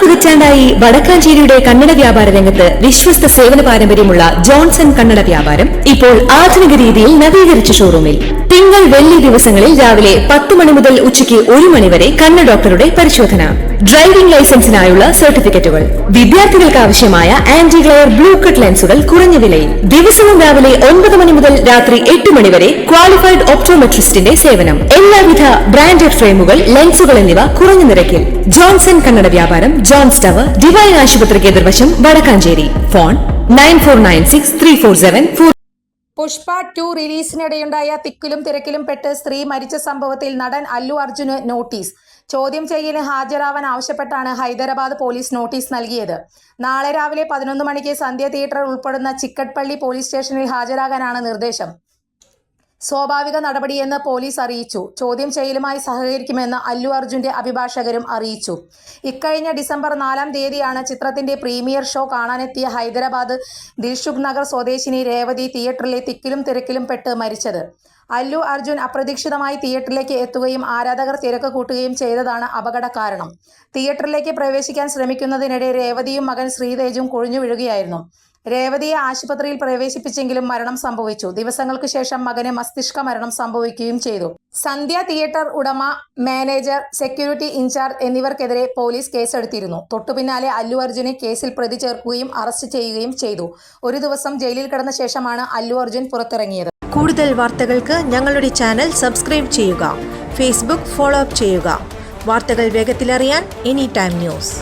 പതിറ്റാണ്ടായി വടക്കാഞ്ചേരിയുടെ കന്നഡ വ്യാപാര രംഗത്ത് വിശ്വസ്ത സേവന പാരമ്പര്യമുള്ള ജോൺസൺ കന്നഡ വ്യാപാരം ഇപ്പോൾ ആധുനിക രീതിയിൽ നവീകരിച്ച ഷോറൂമിൽ തിങ്കൾ വെള്ളി ദിവസങ്ങളിൽ രാവിലെ 10 മണി മുതൽ ഉച്ചയ്ക്ക് 1 മണി വരെ കണ്ണ് ഡോക്ടറുടെ പരിശോധന, ഡ്രൈവിംഗ് ലൈസൻസിനായുള്ള സർട്ടിഫിക്കറ്റുകൾ, വിദ്യാർത്ഥികൾക്ക് ആവശ്യമായ ആന്റി ഗ്ലെയർ ബ്ലൂ കട്ട് ലെൻസുകൾ കുറഞ്ഞ വിലയിൽ, ദിവസവും രാവിലെ 9 മണി മുതൽ രാത്രി 8 മണി വരെ ക്വാളിഫൈഡ് ഒപ്റ്റോമെട്രിസ്റ്റിന്റെ സേവനം, എല്ലാവിധ ബ്രാൻഡഡ് ഫ്രെയിമുകൾ, ലെൻസുകൾ എന്നിവ കുറഞ്ഞ നിരക്കിൽ. ജോൺസൺ കന്നഡ വ്യാപാരം, ജോൺസ് ടവർ, ഡിവൈൻ ആശുപത്രിക്ക് എതിർവശം, വടക്കാഞ്ചേരി. ഫോൺ 94963474. പുഷ്പ 2 റിലീസിനിടെയുണ്ടായ തിക്കിലും തിരക്കിലും പെട്ട് സ്ത്രീ മരിച്ച സംഭവത്തിൽ നടൻ അല്ലു അർജുന് നോട്ടീസ്. ചോദ്യം ചെയ്യലിന് ഹാജരാവാൻ ആവശ്യപ്പെട്ടാണ് ഹൈദരാബാദ് പോലീസ് നോട്ടീസ് നൽകിയത്. നാളെ രാവിലെ 11 മണിക്ക് സന്ധ്യ തിയേറ്റർ ഉൾപ്പെടുന്ന ചിക്കട്പള്ളി പോലീസ് സ്റ്റേഷനിൽ ഹാജരാകാനാണ് നിർദ്ദേശം. സ്വാഭാവിക നടപടിയെന്ന് പോലീസ് അറിയിച്ചു. ചോദ്യം ചെയ്യലുമായി സഹകരിക്കുമെന്ന് അല്ലു അർജുന്റെ അഭിഭാഷകരും അറിയിച്ചു. ഇക്കഴിഞ്ഞ ഡിസംബർ 4-ാം തീയതിയാണ് ചിത്രത്തിന്റെ പ്രീമിയർ ഷോ കാണാനെത്തിയ ഹൈദരാബാദ് ദിൽഷുഖ് നഗർ സ്വദേശിനി രേവതി തിയേറ്ററിലെ തിക്കിലും തിരക്കിലും പെട്ട് മരിച്ചത്. അല്ലു അർജുൻ അപ്രതീക്ഷിതമായി തിയേറ്ററിലേക്ക് എത്തുകയും ആരാധകർ തിരക്ക് കൂട്ടുകയും ചെയ്തതാണ് അപകട കാരണം. തിയേറ്ററിലേക്ക് പ്രവേശിക്കാൻ ശ്രമിക്കുന്നതിനിടെ രേവതിയും മകൻ ശ്രീതേജും കുഴഞ്ഞു വീഴുകയായിരുന്നു. രേവതിയെ ആശുപത്രിയിൽ പ്രവേശിപ്പിച്ചെങ്കിലും മരണം സംഭവിച്ചു. ദിവസങ്ങൾക്ക് ശേഷം മകന് മസ്തിഷ്ക മരണം സംഭവിക്കുകയും ചെയ്തു. സന്ധ്യ തിയേറ്റർ ഉടമ, മാനേജർ, സെക്യൂരിറ്റി ഇൻചാർജ് എന്നിവർക്കെതിരെ പോലീസ് കേസെടുത്തിരുന്നു. തൊട്ടുപിന്നാലെ അല്ലു അർജുനെ കേസിൽ പ്രതി ചേർക്കുകയും അറസ്റ്റ് ചെയ്യുകയും ചെയ്തു. ഒരു ദിവസം ജയിലിൽ കിടന്ന ശേഷമാണ് അല്ലു അർജുൻ പുറത്തിറങ്ങിയത്. കൂടുതൽ വാർത്തകൾക്ക് ഞങ്ങളുടെ ചാനൽ സബ്സ്ക്രൈബ് ചെയ്യുക. ഫേസ്ബുക്ക് ഫോളോ അപ്പ് ചെയ്യുക. വാർത്തകൾ വേഗത്തിലറിയാൻ എനി ടൈം ന്യൂസ്.